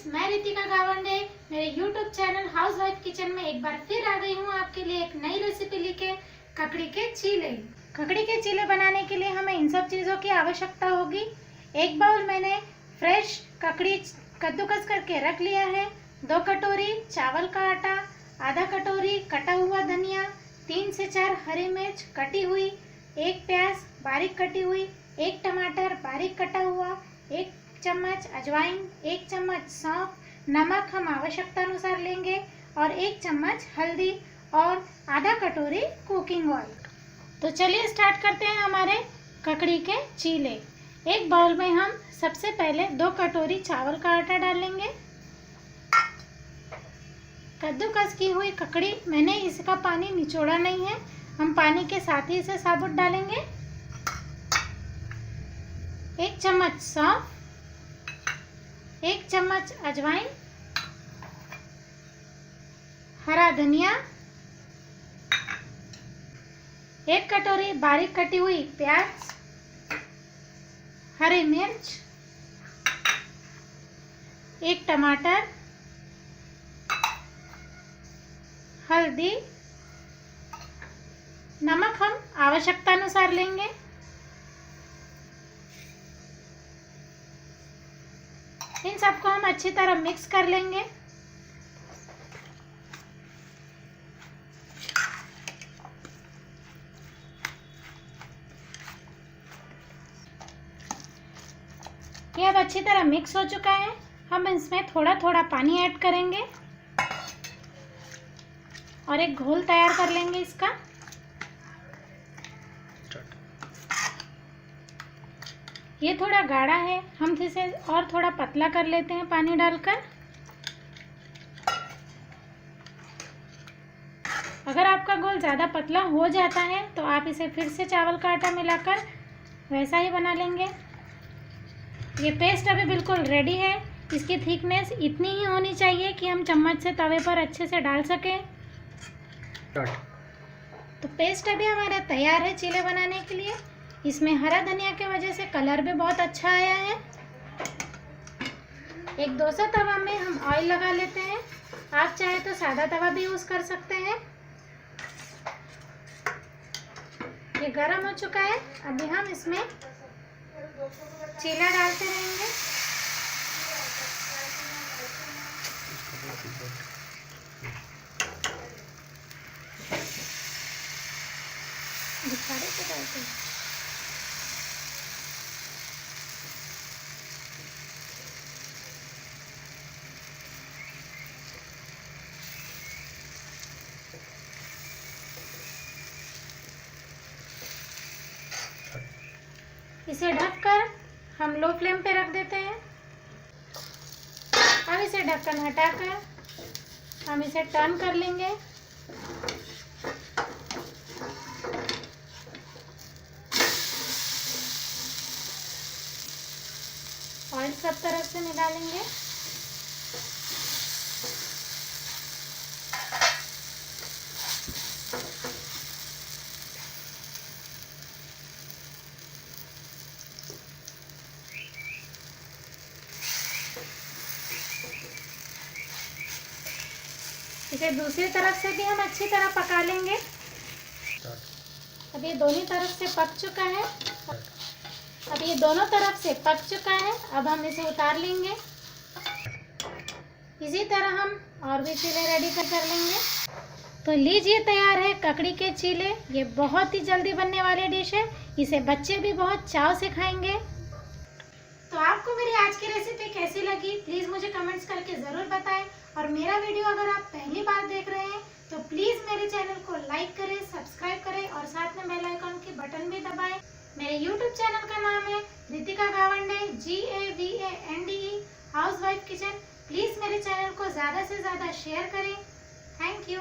मैं रितिका गावंडे मेरे YouTube channel house wife kitchen में एक बार फिर आ गई हूँ आपके लिए एक नई रेसिपी लेके ककड़ी के चीले। ककड़ी के चीले बनाने के लिए हमें इन सब चीज़ों की आवश्यकता होगी। एक बाउल मैंने फ्रेश ककड़ी कद्दूकस करके रख लिया है। 2 कटोरी चावल का आटा, आधा कटोरी कटा हुआ धनिया, 3 से 4 हरी मिर्च कटी हुई, 1 प्याज बारीक कटी हुई, 1 टमाटर बारीक कटा हुआ, 1 चम्मच अजवाइन, 1 चम्मच सौंफ, नमक हम आवश्यकता अनुसार लेंगे और 1 चम्मच हल्दी और आधा कटोरी कुकिंग ऑयल। तो चलिए स्टार्ट करते हैं हमारे ककड़ी के चीले। एक बाउल में हम सबसे पहले 2 कटोरी चावल का आटा डालेंगे। कद्दूकस की हुई ककड़ी, मैंने इसका पानी निचोड़ा नहीं है, हम पानी के साथ ही इसे साबुत डालेंगे। 1 चम्मच सौंफ, 1 चम्मच अजवाइन, हरा धनिया, 1 कटोरी बारीक कटी हुई प्याज, हरी मिर्च, 1 टमाटर, हल्दी, नमक हम आवश्यकता अनुसार लेंगे। इन सबको हम अच्छी तरह मिक्स कर लेंगे। ये अब अच्छी तरह मिक्स हो चुका है। हम इसमें थोड़ा थोड़ा पानी ऐड करेंगे और एक घोल तैयार कर लेंगे इसका। ये थोड़ा गाढ़ा है, हम इसे और थोड़ा पतला कर लेते हैं पानी डालकर। अगर आपका घोल ज़्यादा पतला हो जाता है तो आप इसे फिर से चावल का आटा मिलाकर वैसा ही बना लेंगे। ये पेस्ट अभी बिल्कुल रेडी है। इसकी थिकनेस इतनी ही होनी चाहिए कि हम चम्मच से तवे पर अच्छे से डाल सकें। तो पेस्ट अभी हमारा तैयार है चीले बनाने के लिए। इसमें हरा धनिया की वजह से कलर भी बहुत अच्छा आया है। एक डोसा तवा में हम ऑयल लगा लेते हैं। आप चाहे तो सादा तवा भी यूज़ कर सकते हैं। ये गरम हो चुका है। अभी हम इसमें चीला डालते रहेंगे। दिखाड़े से डालते हैं। इसे ढककर हम लो फ्लेम पे रख देते हैं। अब इसे ढक्कन हटाकर हम इसे टर्न कर लेंगे। ऑयल सब तरफ से मिला लेंगे। इसे दूसरी तरफ से भी हम अच्छी तरह पका लेंगे। अब ये दोनों तरफ से पक चुका है। अब ये दोनों तरफ से पक चुका है। अब हम इसे उतार लेंगे। इसी तरह हम और भी चीले रेडी कर लेंगे। तो लीजिए तैयार है ककड़ी के चीले। ये बहुत ही जल्दी बनने वाली डिश है। इसे बच्चे भी बहुत चाव से खाएंगे। तो आपको मेरी आज की रेसिपी कैसी लगी प्लीज़ मुझे कमेंट्स करके ज़रूर बताएं। और मेरा वीडियो अगर आप पहली बार देख रहे हैं तो प्लीज़ मेरे चैनल को लाइक करें, सब्सक्राइब करें और साथ में बेल आइकन की बटन भी दबाएं। मेरे यूट्यूब चैनल का नाम है Ritika Gawande, GAVANDE house wife kitchen. Please मेरे चैनल को ज़्यादा से ज़्यादा शेयर करें। Thank you.